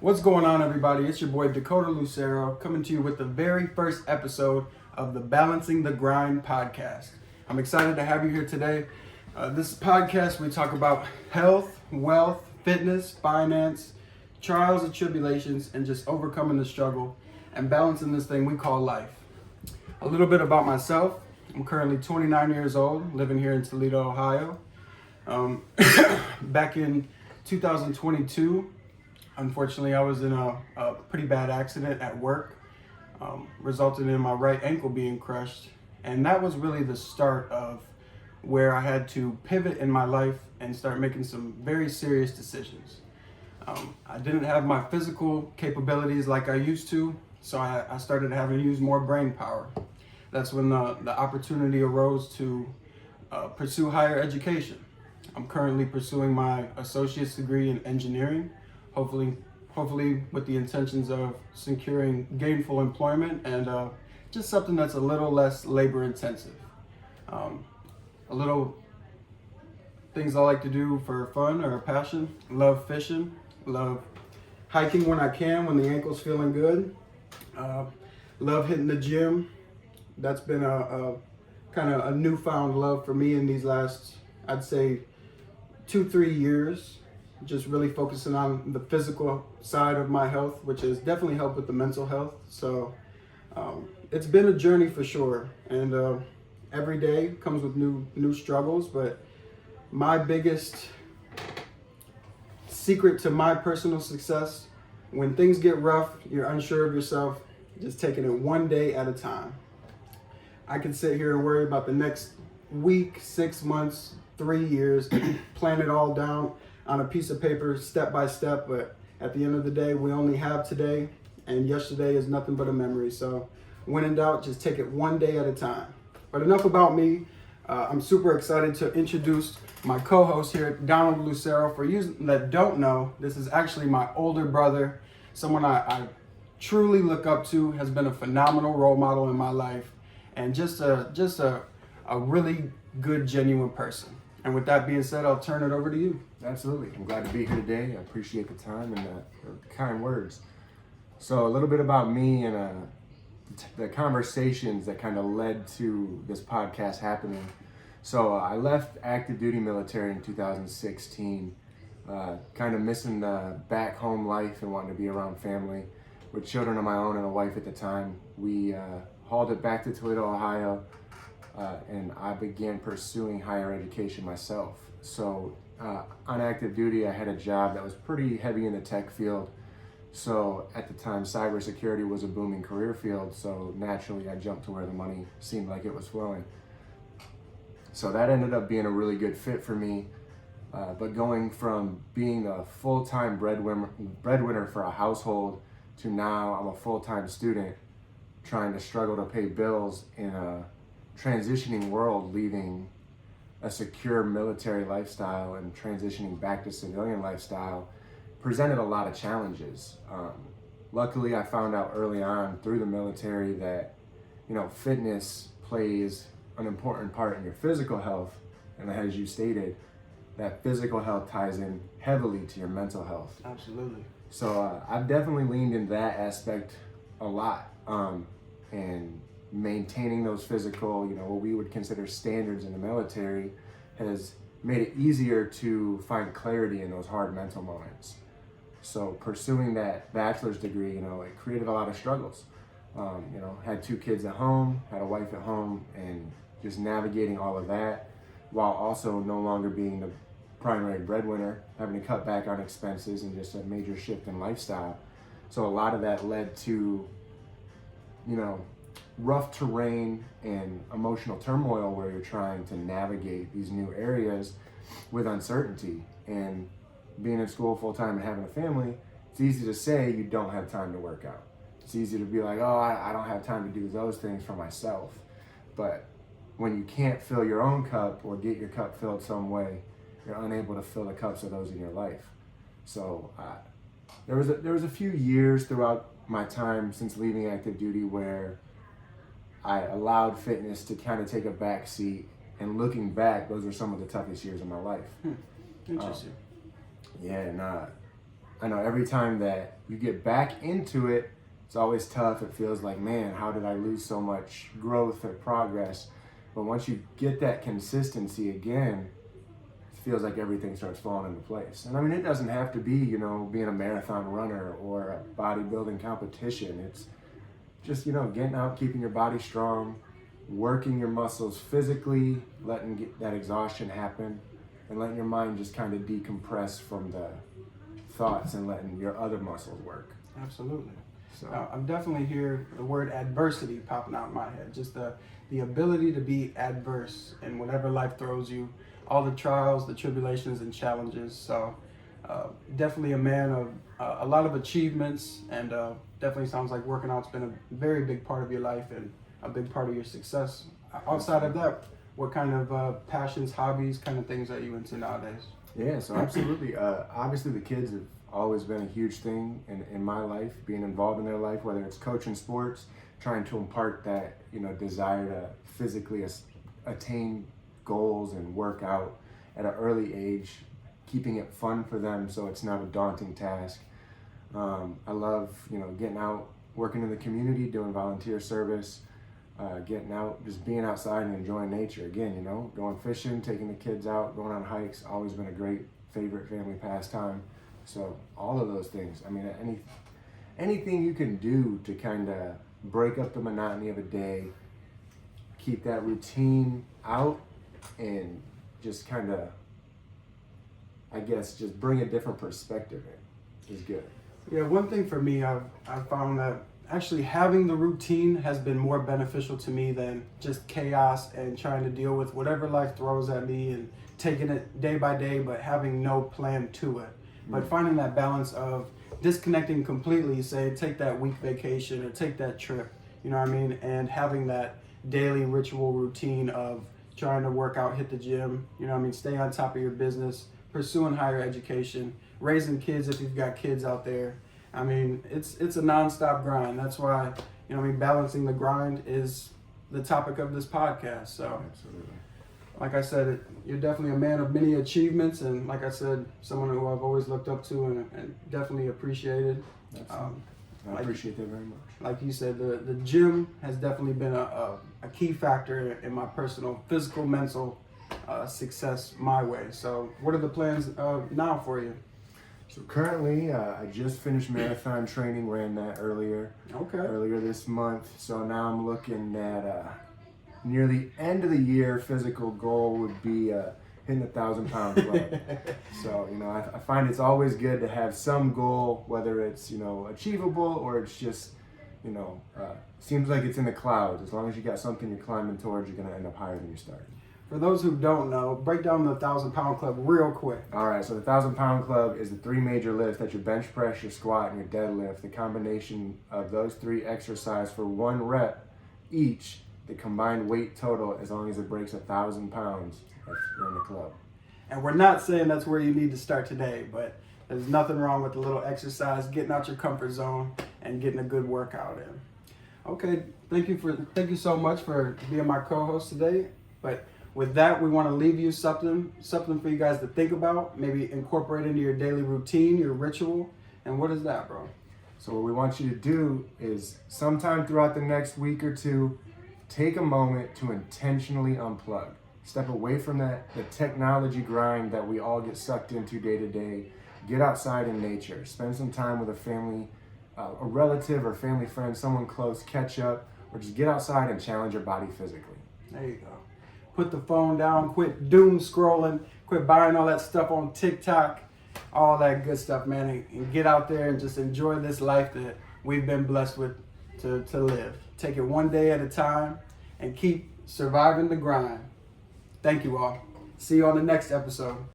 What's going on, everybody? It's your boy Dakota Lucero coming to you with the very first episode of the Balancing the Grind podcast. I'm excited to have you here today. This podcast, we talk about health, wealth, fitness, finance, trials and tribulations, and just overcoming the struggle and balancing this thing we call life. A little bit about myself. I'm currently 29 years old, living here in Toledo, Ohio. Back in 2022, unfortunately, I was in a pretty bad accident at work, resulting in my right ankle being crushed. And that was really the start of where I had to pivot in my life and start making some very serious decisions. I didn't have my physical capabilities like I used to, so I started having to use more brain power. That's when the opportunity arose to pursue higher education. I'm currently pursuing my associate's degree in engineering, hopefully with the intentions of securing gainful employment and just something that's a little less labor intensive. A little things I like to do for fun or a passion. Love fishing, love hiking when I can, when the ankle's feeling good. Love hitting the gym. That's been a kind of a newfound love for me in these last, I'd say, 2-3 years. Just really focusing on the physical side of my health, which has definitely helped with the mental health. So it's been a journey for sure, and every day comes with new struggles. But my biggest secret to my personal success, when things get rough, you're unsure of yourself, just taking it one day at a time. I can sit here and worry about the next week, 6 months, 3 years, plan it all down on a piece of paper, step by step, but at the end of the day, we only have today, and yesterday is nothing but a memory. So when in doubt, just take it one day at a time. But enough about me. I'm super excited to introduce my co-host here, Donald Lucero. For you that don't know, this is actually my older brother, someone I truly look up to, has been a phenomenal role model in my life, and just a really good, genuine person. And with that being said, I'll turn it over to you. Absolutely. I'm glad to be here today. I appreciate the time and the kind words. So a little bit about me and the conversations that kind of led to this podcast happening. So I left active duty military in 2016, kind of missing the back home life and wanting to be around family. With children of my own and a wife at the time, we hauled it back to Toledo, Ohio, and I began pursuing higher education myself. So on active duty, I had a job that was pretty heavy in the tech field. So at the time, cybersecurity was a booming career field. So naturally, I jumped to where the money seemed like it was flowing. So that ended up being a really good fit for me. But going from being a full-time breadwinner for a household to now I'm a full-time student trying to struggle to pay bills in a transitioning world, leaving a secure military lifestyle and transitioning back to civilian lifestyle presented a lot of challenges. Luckily, I found out early on through the military that, fitness plays an important part in your physical health. And as you stated, that physical health ties in heavily to your mental health. Absolutely. So I've definitely leaned into that aspect a lot. And maintaining those physical, what we would consider standards in the military has made it easier to find clarity in those hard mental moments. So pursuing that bachelor's degree, it created a lot of struggles. Had 2 kids at home, had a wife at home, and just navigating all of that while also no longer being the primary breadwinner, having to cut back on expenses and just a major shift in lifestyle. So a lot of that led to, rough terrain and emotional turmoil where you're trying to navigate these new areas with uncertainty. And being in school full time and having a family, it's easy to say you don't have time to work out. It's easy to be like, oh, I don't have time to do those things for myself. But when you can't fill your own cup or get your cup filled some way, you're unable to fill the cups of those in your life. So there was a few years throughout my time since leaving active duty where I allowed fitness to kind of take a back seat, and looking back, those were some of the toughest years of my life. Interesting. Yeah, and I know every time that you get back into it, it's always tough. It feels like, man, how did I lose so much growth or progress? But once you get that consistency again, it feels like everything starts falling into place. And I mean, it doesn't have to be, being a marathon runner or a bodybuilding competition. It's just, getting out, keeping your body strong, working your muscles physically, letting that exhaustion happen, and letting your mind just kind of decompress from the thoughts and letting your other muscles work. Absolutely. So I'm definitely hear the word adversity popping out in my head. Just the ability to be adverse in whatever life throws you, all the trials, the tribulations, and challenges. So definitely a man of a lot of achievements, and definitely sounds like working out's been a very big part of your life and a big part of your success. Outside of that, what kind of passions, hobbies, kind of things are you into nowadays? yeah, so absolutely. Obviously, the kids have always been a huge thing in my life, being involved in their life, whether it's coaching sports, trying to impart that desire to physically attain goals and work out at an early age, keeping it fun for them so it's not a daunting task. I love getting out, working in the community, doing volunteer service, getting out, just being outside and enjoying nature. Again, going fishing, taking the kids out, going on hikes, always been a great favorite family pastime. So all of those things. I mean, anything you can do to kind of break up the monotony of a day, keep that routine out, and just kind of, I guess, just bring a different perspective in is good. Yeah, one thing for me, I've found that actually having the routine has been more beneficial to me than just chaos and trying to deal with whatever life throws at me and taking it day by day, but having no plan to it. But finding that balance of disconnecting completely, say take that week vacation or take that trip, you know what I mean? And having that daily ritual routine of trying to work out, hit the gym, you know what I mean? Stay on top of your business, pursuing higher education, raising kids if you've got kids out there. I mean, it's a nonstop grind. That's why, balancing the grind is the topic of this podcast. So, Absolutely. like I said, you're definitely a man of many achievements, and like I said, someone who I've always looked up to and definitely appreciated. I appreciate that very much. Like you said, the gym has definitely been a key factor in my personal physical, mental success my way. So what are the plans now for you? So currently, I just finished marathon training, ran that earlier this month. So now I'm looking at near the end of the year, physical goal would be hitting the 1,000-pound club. So, I find it's always good to have some goal, whether it's, achievable or it's just, seems like it's in the clouds. As long as you got something you're climbing towards, you're going to end up higher than you started. For those who don't know, break down the 1,000-pound club real quick. All right, so the 1,000-pound club is the three major lifts. That's your bench press, your squat, and your deadlift. The combination of those three exercises for one rep each, the combined weight total, as long as it breaks 1,000 pounds, you're in the club. And we're not saying that's where you need to start today, but there's nothing wrong with a little exercise, getting out your comfort zone, and getting a good workout in. Okay, thank you so much for being my co-host today. But with that, we want to leave you something for you guys to think about, maybe incorporate into your daily routine, your ritual. And what is that, bro? So what we want you to do is sometime throughout the next week or two, take a moment to intentionally unplug. Step away from the technology grind that we all get sucked into day to day. Get outside in nature. Spend some time with a family, a relative or family friend, someone close, catch up, or just get outside and challenge your body physically. There you go. Put the phone down, quit doom scrolling, quit buying all that stuff on TikTok, all that good stuff, man, and get out there and just enjoy this life that we've been blessed with to live. Take it one day at a time and keep surviving the grind. Thank you all. See you on the next episode.